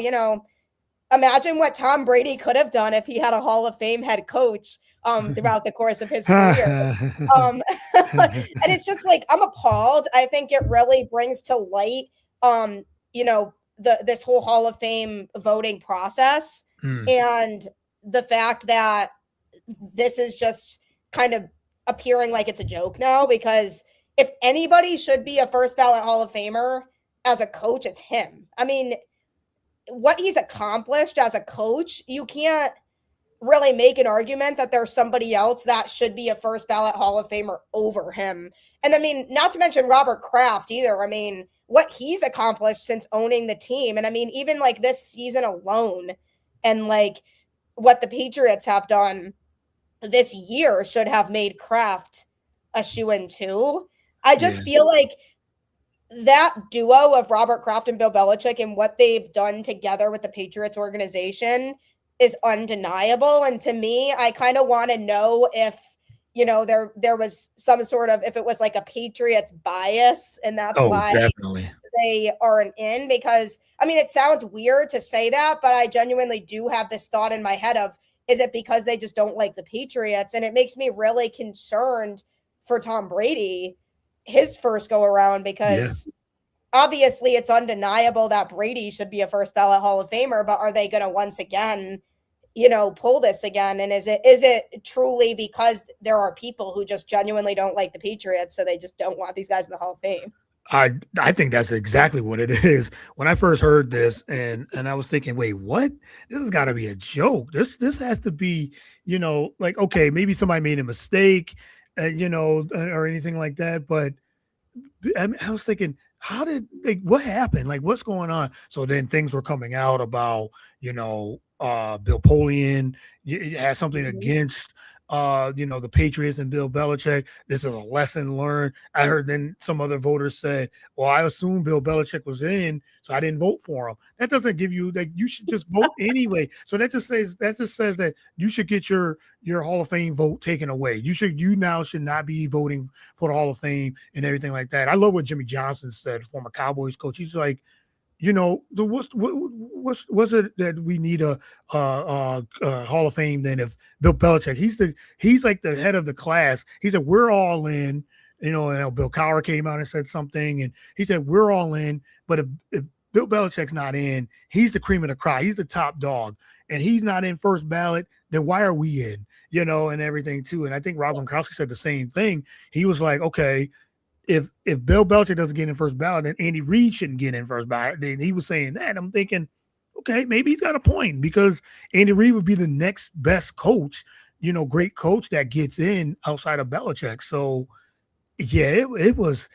imagine what Tom Brady could have done if he had a Hall of Fame head coach throughout the course of his career. And it's just like, I'm appalled. I think it really brings to light, this whole Hall of Fame voting process, and the fact that this is just kind of appearing like it's a joke now, because if anybody should be a first ballot Hall of Famer as a coach, it's him. I mean, what he's accomplished as a coach, you can't really make an argument that there's somebody else that should be a first ballot Hall of Famer over him. And I mean, not to mention Robert Kraft either. I mean, what he's accomplished since owning the team. And I mean, even like this season alone, and like what the Patriots have done this year should have made Kraft a shoo-in too. I just feel like that duo of Robert Kraft and Bill Belichick and what they've done together with the Patriots organization is undeniable. And to me, I kind of want to know if, there was some sort of, if it was like a Patriots bias, and that's why definitely they aren't in. Because I mean, it sounds weird to say that, but I genuinely do have this thought in my head of, is it because they just don't like the Patriots? And it makes me really concerned for Tom Brady, his first go around, because obviously it's undeniable that Brady should be a first ballot Hall of Famer, but are they going to once again, pull this again? And is it truly because there are people who just genuinely don't like the Patriots, so they just don't want these guys in the Hall of Fame? I think that's exactly what it is. When I first heard this, and I was thinking, wait, what? This has got to be a joke. This has to be, like, okay, maybe somebody made a mistake, or anything like that. But I was thinking, what happened? Like, what's going on? So then things were coming out about, Bill Polian had something against, the Patriots and Bill Belichick. This is a lesson learned. I heard then some other voters said, well, I assumed Bill Belichick was in, so I didn't vote for him. That doesn't give you, like, you should just vote anyway. So that just says that you should get your Hall of Fame vote taken away. You now should not be voting for the Hall of Fame and everything like that. I love what Jimmy Johnson said, former Cowboys coach. He's like, what's it that we need a Hall of Fame then if Bill Belichick, he's like the head of the class. He said, we're all in, and Bill Cowher came out and said something, and he said, we're all in, but if Bill Belichick's not in, he's the cream of the crop. He's the top dog, and he's not in first ballot, then why are we in, and everything too. And I think Rob Gronkowski said the same thing. He was like, okay, if Bill Belichick doesn't get in first ballot, then Andy Reid shouldn't get in first ballot. Then he was saying that. I'm thinking, okay, maybe he's got a point, because Andy Reid would be the next best coach, great coach that gets in outside of Belichick. So yeah, it was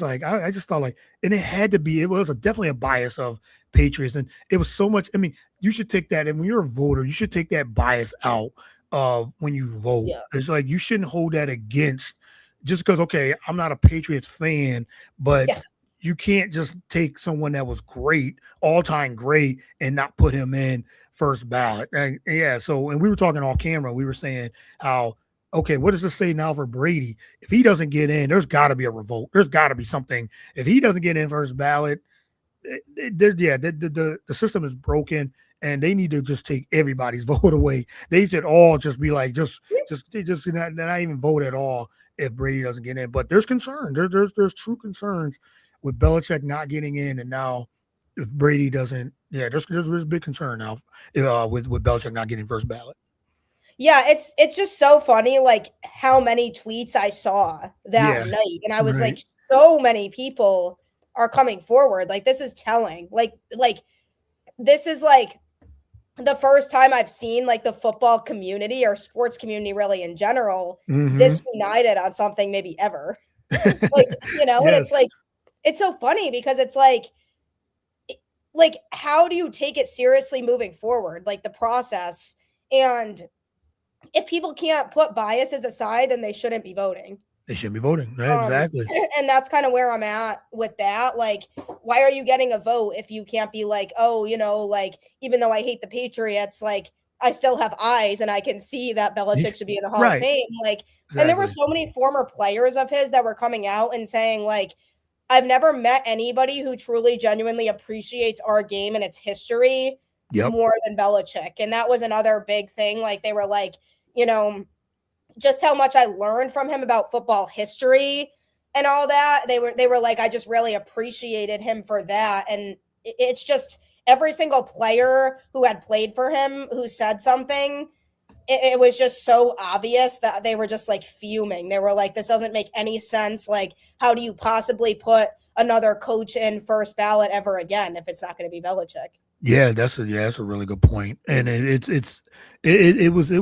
like, I just thought like, and it had to be, it was definitely a bias of Patriots. And it was so much, I mean, you should take that, and when you're a voter, you should take that bias out when you vote. Yeah. It's like, you shouldn't hold that against, just because, okay, I'm not a Patriots fan, but you can't just take someone that was great, all-time great, and not put him in first ballot. And so, and we were talking off camera, we were saying how, okay, what does this say now for Brady? If he doesn't get in, there's got to be a revolt. There's got to be something. If he doesn't get in first ballot, the system is broken, and they need to just take everybody's vote away. They should all just be like, just not even vote at all if Brady doesn't get in. But there's concern. There's true concerns with Belichick not getting in, and now if Brady doesn't, there's a big concern now with Belichick not getting first ballot. Yeah, it's just so funny, like how many tweets I saw that night, and I was like, so many people are coming forward. Like, this is telling. Like this is like the first time I've seen like the football community or sports community really in general this united on something maybe ever. Like, and it's Yes. like, it's so funny because it's like how do you take it seriously moving forward, like the process? And if people can't put biases aside, then they shouldn't be voting. They shouldn't be voting. Yeah, exactly. And that's kind of where I'm at with that. Like, why are you getting a vote if you can't be like, oh, like, even though I hate the Patriots, like, I still have eyes and I can see that Belichick should be in the Hall of Right. Fame. Like, and there were Exactly. so many former players of his that were coming out and saying, like, I've never met anybody who truly genuinely appreciates our game and its history Yep. more than Belichick. And that was another big thing. Like, they were like, just how much I learned from him about football history and all that. They were like, I just really appreciated him for that. And it's just every single player who had played for him who said something, it was just so obvious that they were just like fuming. They were like, this doesn't make any sense. Like, how do you possibly put another coach in first ballot ever again if it's not going to be Belichick? Yeah, that's a really good point, and it was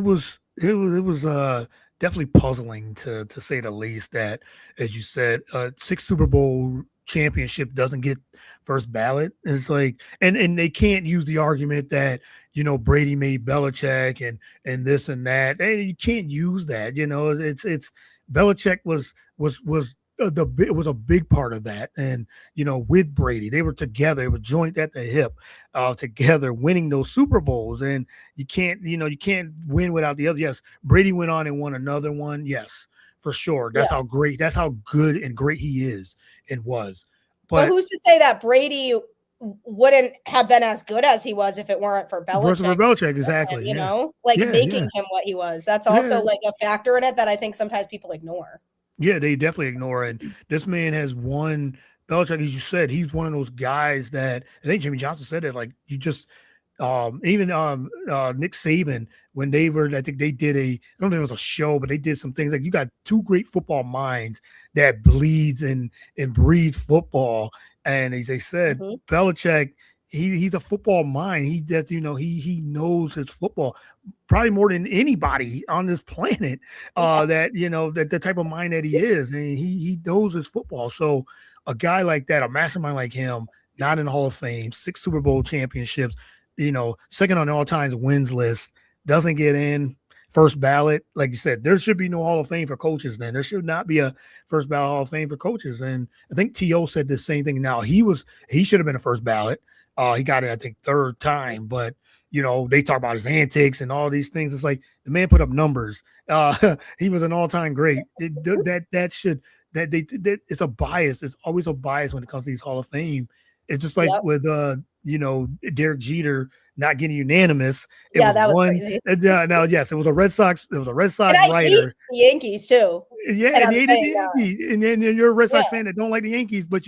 definitely puzzling to say the least. That, as you said, 6 Super Bowl championship doesn't get first ballot. It's like, and they can't use the argument that Brady made Belichick and this and that. Hey, you can't use that. It's Belichick was it was a big part of that, and with Brady, they were together, they were joint at the hip, together, winning those Super Bowls, and you can't win without the other. Yes, Brady went on and won another one. Yes, for sure. That's how great, that's how good and great he is and was. But But who's to say that Brady wouldn't have been as good as he was if it weren't for versus Belichick? Belichick, exactly. Him, Yeah, like yeah, making yeah, him what he was. That's also yeah. like a factor in it that I think sometimes people ignore. Yeah, they definitely ignore it. This man has won. Belichick, as you said, he's one of those guys that I think Jimmy Johnson said it. Like, you just even Nick Saban, when they were, I think they did I don't think it was a show, but they did some things like, you got two great football minds that bleeds and breathes football. And as they said, Belichick, he's a football mind. He does, he knows his football probably more than anybody on this planet. That the type of mind that he is, and he knows his football. So a guy like that, a mastermind like him, not in the Hall of Fame, 6 Super Bowl championships, second on the all-time wins list, doesn't get in first ballot. Like you said, there should be no Hall of Fame for coaches then. There should not be a first ballot Hall of Fame for coaches. And I think T.O. said the same thing. Now, he should have been a first ballot. He got it, I think, third time, but they talk about his antics and all these things. It's like, the man put up numbers. He was an all-time great. It's a bias. It's always a bias when it comes to these Hall of Fame. It's just like with Derek Jeter not getting unanimous. That was crazy. Now, yes, it was a Red Sox. It was a Red Sox and I writer. hate the Yankees too. Yeah, and they hated the Yankees. And then you're a Red Sox fan that don't like the Yankees, but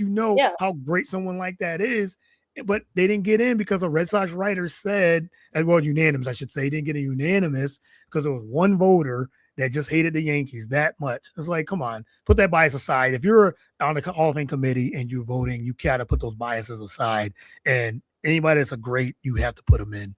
how great someone like that is. But they didn't get in because a Red Sox writer said, well, unanimous, I should say, didn't get a unanimous because there was one voter that just hated the Yankees that much. It's like, come on, put that bias aside. If you're on the Hall of Fame committee and you're voting, you gotta put those biases aside. And anybody that's a great, you have to put him in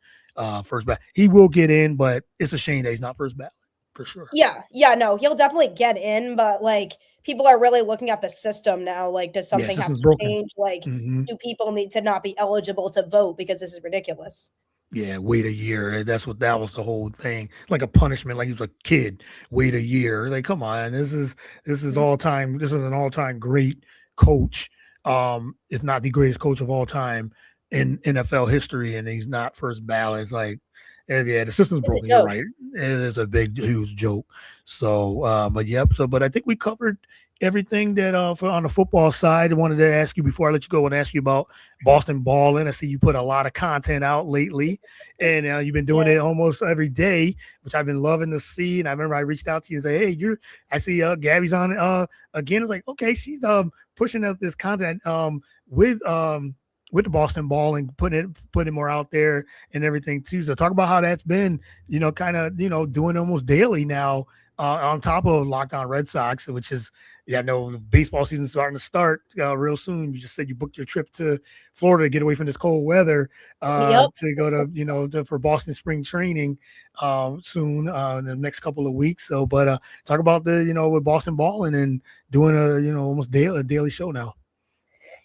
first ballot. He will get in, but it's a shame that he's not first ballot for sure. Yeah, no, he'll definitely get in, but like, people are really looking at the system now. Like, does something have to change? Like, do people need to not be eligible to vote because this is ridiculous? Yeah, wait a year. That was the whole thing. Like a punishment, like he was a kid. Wait a year. Like, come on, this is all time. This is an all time great coach, if not the greatest coach of all time in NFL history, and he's not first ballot. It's like, yeah, the system's broken. You're right. It is a big, huge joke. So, but I think we covered everything that on the football side. I wanted to ask you before I let you go and ask you about Boston Balling. I see you put a lot of content out lately, and you've been doing it almost every day, which I've been loving to see. And I remember I reached out to you and say, hey, I see Gabby's on again. It's like, okay, she's pushing out this content with the Boston Balling, putting more out there and everything too. So talk about how that's been, kind of, doing almost daily now, on top of Locked On Red Sox, which is, Yeah, I know baseball season's starting to start real soon. You just said you booked your trip to Florida to get away from this cold weather Yep. to go to, for Boston spring training soon in the next couple of weeks. So, but talk about with Boston balling and doing almost a daily show now.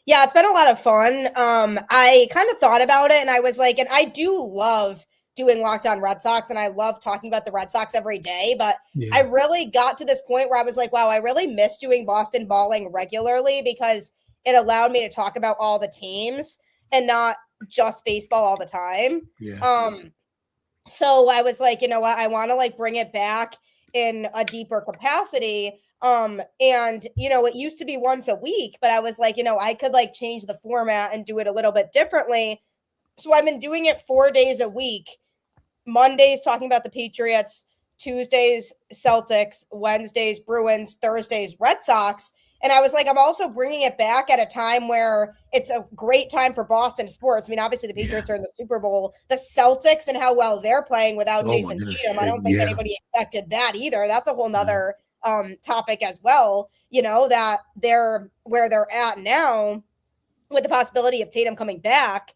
Yeah, it's been a lot of fun. I kind of thought about it and I was like, and I do love doing Locked On Red Sox and I love talking about the Red Sox every day, but I Yeah, really got to this point where I was like, wow, I really miss doing Boston balling regularly because it allowed me to talk about all the teams and not just baseball all the time. yeah, Um, so I was like, you know what, I want to like bring it back in a deeper capacity. And it used to be once a week, but I was like, I could like change the format and do it a little bit differently. So I've been doing it 4 days a week. Mondays talking about the Patriots, Tuesdays Celtics, Wednesdays Bruins, Thursdays Red Sox. And I was like, I'm also bringing it back at a time where it's a great time for Boston sports. I mean, obviously the yeah. Patriots are in the Super Bowl. The Celtics and how well they're playing without Oh my Jason goodness. Tatum, I don't think Yeah. anybody expected that either. That's a whole Yeah. nother topic as well. That they're where they're at now with the possibility of Tatum coming back.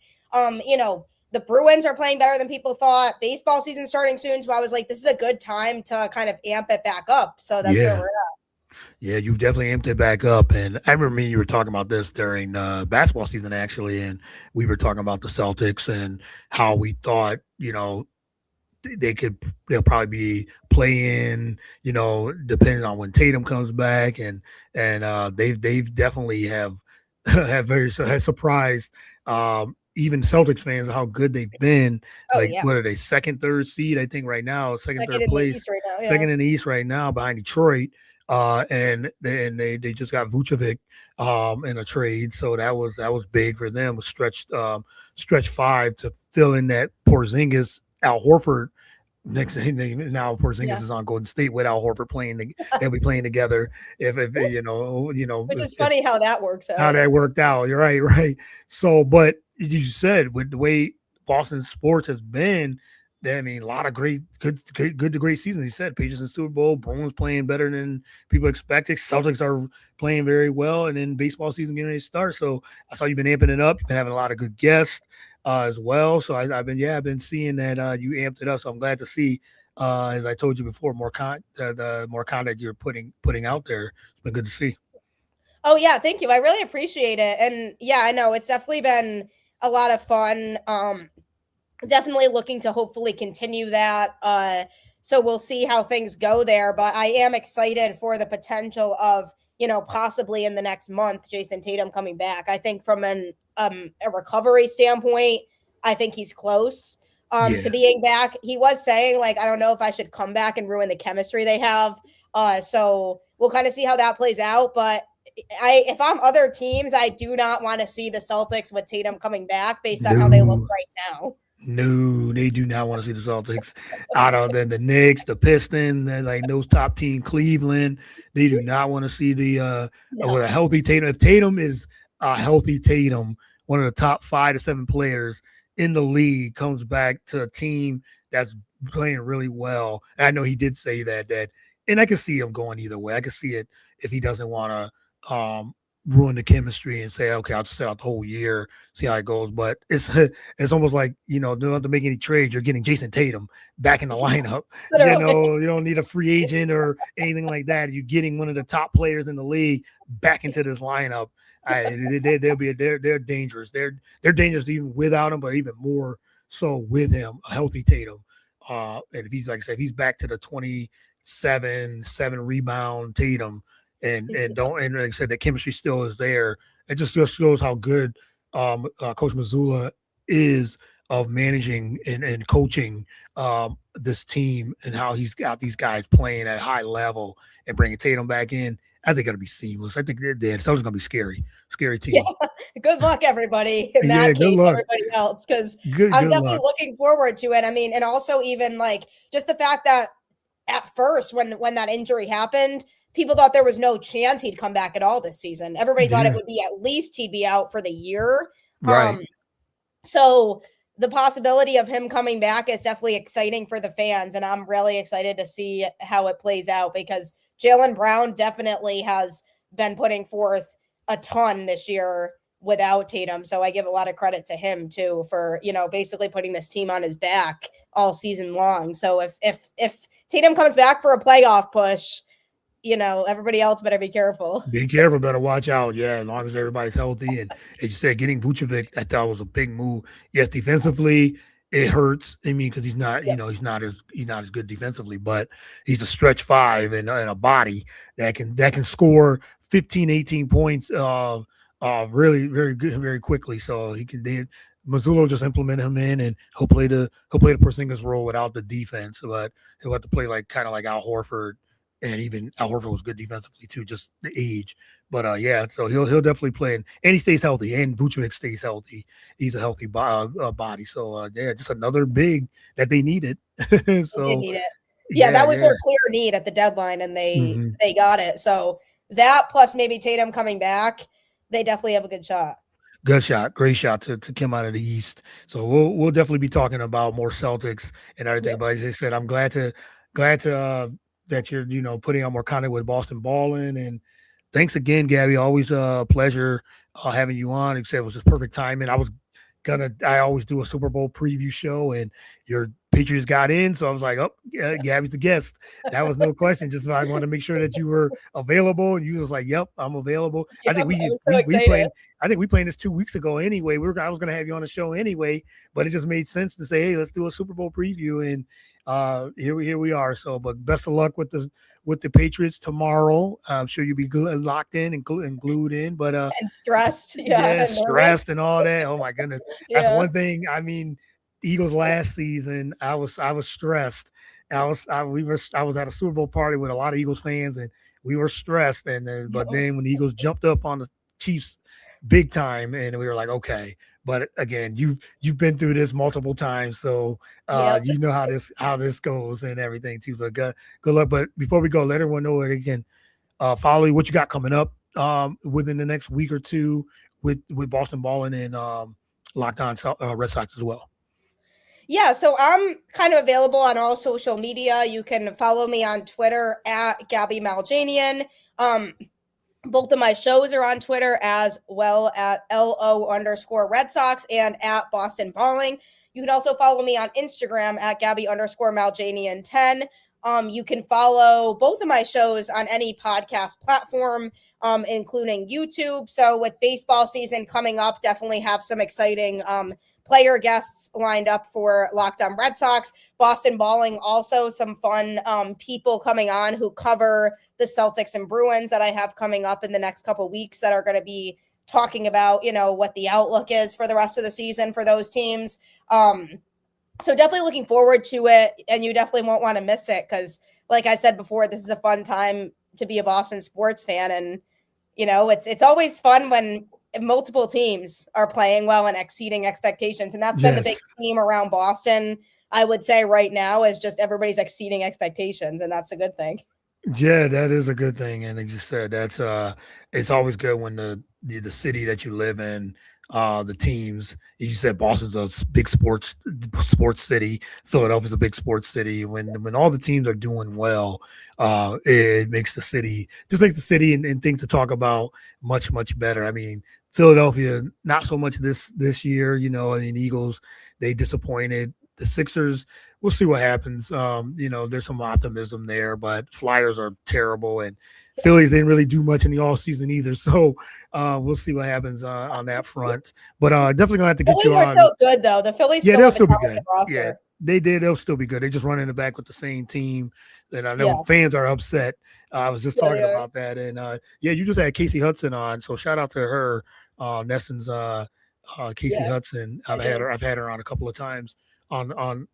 The Bruins are playing better than people thought. Baseball season starting soon, so I was like, this is a good time to kind of amp it back up. So that's where Yeah. we're at. Yeah, you've definitely amped it back up. And I remember you were talking about this during basketball season, actually. And we were talking about the Celtics and how we thought, they'll probably be playing, depending on when Tatum comes back. And they've definitely have has surprised even Celtics fans how good they've been. Oh Like, yeah, what are they, second, third seed, I think right now, second, second third in the place, East right now. Yeah, second in the East right now behind Detroit. And they just got Vucevic in a trade, so that was big for them. Was stretch five to fill in that Porzingis, Al Horford. Next thing now, Porzingis yeah. is on Golden State with Al Horford playing. They'll be playing together. If Which is if funny how that works how out. that worked out. You're right, right. So, but you said with the way Boston sports has been, I mean, a lot of good to great seasons. He said Patriots in Super Bowl, Bruins playing better than people expected. Celtics are playing very well, and then baseball season getting ready to start. So I saw you've been amping it up. You've been having a lot of good guests as well. So I've been seeing that you amped it up. So I'm glad to see. As I told you before, the more content you're putting out there. It's been good to see. Oh yeah, thank you. I really appreciate it. And yeah, I know it's definitely been a lot of fun. Definitely looking to hopefully continue that. So we'll see how things go there. But I am excited for the potential of, possibly in the next month, Jason Tatum coming back. I think from a recovery standpoint, I think he's close to Yeah. being back. He was saying, like, I don't know if I should come back and ruin the chemistry they have. So we'll kind of see how that plays out. But if I'm other teams, I do not want to see the Celtics with Tatum coming back based on how they look No, right now. no, they do not want to see the Celtics out of the Knicks, the Pistons, and like those top team Cleveland. They do not want to see with a No. healthy Tatum. If Tatum is a healthy Tatum, one of the top 5 to 7 players in the league, comes back to a team that's playing really well. And I know he did say that, and I can see him going either way. I can see it if he doesn't want to ruin the chemistry and say, okay, I'll just sit out the whole year, see how it goes. But it's it's almost like, don't have to make any trades. You're getting Jason Tatum back in the lineup. Literally. You don't need a free agent or anything like that. You're getting one of the top players in the league back into this lineup. They're dangerous. They're dangerous even without him, but even more so with him, a healthy Tatum. And if he's, like I said, if he's back to the 7 rebound Tatum, and don't, and like I said, the chemistry still is there. It just shows how good Coach Mazzulla is of managing and coaching this team, and how he's got these guys playing at a high level and bringing Tatum back in. I think it'll be seamless. I think they're dead. So it's gonna be scary team. Yeah. Good luck, everybody, in Yeah, that good case, luck. everybody else, because I'm Good definitely luck. looking forward to it. I mean, and also even like just the fact that at first when that injury happened, people thought there was no chance he'd come back at all this season. Everybody thought it Yeah, would be at least he'd be out for the year. right. Um, so the possibility of him coming back is definitely exciting for the fans, and I'm really excited to see how it plays out because Jaylen Brown definitely has been putting forth a ton this year without Tatum. So I give a lot of credit to him too for, basically putting this team on his back all season long. So if Tatum comes back for a playoff push, everybody else better be careful. Be careful, better watch out. Yeah, as long as everybody's healthy. And as you said, getting Vucevic, I thought was a big move. Yes, defensively, it hurts. I mean, because he's not, Yep. he's not as good defensively, but he's a stretch five and a body that can score 15, 18 points really very good very quickly. So he can Mazzulla just implement him in, and he'll play the Porzingis role without the defense, but he'll have to play like kind of like Al Horford, and even Al Horford was good defensively too, just the age. But yeah, so he'll definitely play, and he stays healthy, and Vucevic stays healthy. He's a healthy body. So yeah, just another big that they needed. They did So need it. Yeah, that was yeah. their clear need at the deadline, and they Mm-hmm. they got it. So that plus maybe Tatum coming back, they definitely have a good shot. Good shot, great shot to come out of the East. So we'll definitely be talking about more Celtics and everything. Yep. But as I said, I'm glad to that you're putting out more content with Boston Ballin. And thanks again, Gabby. Always a pleasure having you on. Except it was just perfect timing. I always do a Super Bowl preview show, and your Patriots got in, so I was like, oh, yeah, Gabby's the guest. That was no question. Just I wanted to make sure that you were available, and you was like, yep, I'm available. Yep, I think I was so we excited. we planned this 2 weeks ago anyway. I was going to have you on the show anyway, but it just made sense to say, hey, let's do a Super Bowl preview, and here we are. So, but best of luck with the Patriots tomorrow. I'm sure you'll be locked in and glued in, but And stressed. Yeah, yeah, and nervous. stressed and all that. Oh my goodness, that's Yeah. one thing. I mean, Eagles last season, I was stressed. I was at a Super Bowl party with a lot of Eagles fans, and we were stressed. And then, but then when the Eagles jumped up on the Chiefs big time, and we were like, okay. But again, you've been through this multiple times, so Yep. you know how this goes and everything too. But good luck. But before we go, let everyone know where they can follow you, what you got coming up within the next week or two with Boston Ballin and Locked On Red Sox as well. Yeah, so I'm kind of available on all social media. You can follow me on Twitter at Gabby Maljanian. Both of my shows are on Twitter as well at LO_Red Sox and at Boston Balling. You can also follow me on Instagram at Gabby_Maljanian10. You can follow both of my shows on any podcast platform, including YouTube. So with baseball season coming up, definitely have some exciting player guests lined up for Locked On Red Sox. Boston Balling, also some fun people coming on who cover the Celtics and Bruins that I have coming up in the next couple weeks that are going to be talking about, what the outlook is for the rest of the season for those teams. So definitely looking forward to it, and you definitely won't want to miss it because, like I said before, this is a fun time to be a Boston sports fan, and it's always fun when multiple teams are playing well and exceeding expectations, and that's been the big theme around Boston. I would say right now is just everybody's exceeding expectations, and that's a good thing. Yeah, that is a good thing, and like you said, that's it's always good when the city that you live in, the teams. You said Boston's a big sports city. Philadelphia's a big sports city. When all the teams are doing well, it makes the city and things to talk about much better. I mean, Philadelphia not so much this year. I mean, Eagles, they disappointed. The Sixers, we'll see what happens. There's some optimism there, but Flyers are terrible, and Phillies didn't really do much in the all season either. So we'll see what happens on that front. But definitely gonna have to get you on. Phillies are still good though. The Phillies, they'll still be good. Roster. Yeah, they did. They'll still be good. They just run in the back with the same team, and I know fans are upset. I was just talking about that, and you just had Casey Hudson on, so shout out to her, Nesson's Casey Hudson. I've had her on a couple of times on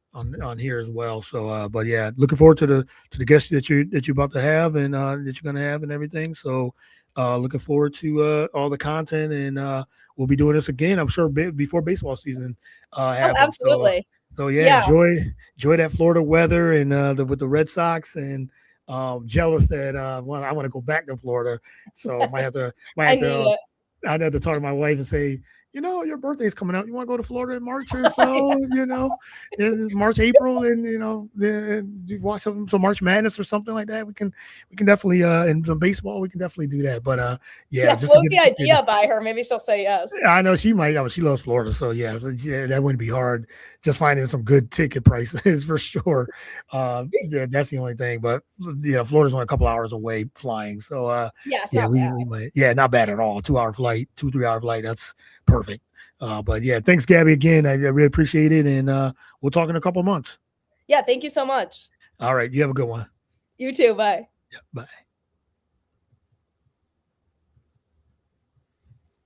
here as well. So but yeah, looking forward to the guests that you're about to have and that you're gonna have and everything. So looking forward to all the content, and we'll be doing this again, I'm sure, before baseball season happens. Absolutely. So enjoy that Florida weather and with the Red Sox, and jealous that I want to go back to Florida. So I'd have to talk to my wife and say, your birthday's coming up. You want to go to Florida in March or so? In March, April, and then you watch some March Madness or something like that. We can definitely in some baseball. We can definitely do that. But yeah, just float the idea by her. Maybe she'll say yes. I know she might. She loves Florida, so yeah, that wouldn't be hard. Just finding some good ticket prices for sure. Yeah, that's the only thing. But Florida's only a couple hours away flying, so yeah, we might. Yeah, not bad at all. 2-hour flight, 2-3 hour flight. That's perfect. But yeah, thanks, Gabby. Again, I really appreciate it, and we'll talk in a couple months. Yeah, thank you so much. All right, you have a good one. You too. Bye. Yeah, bye.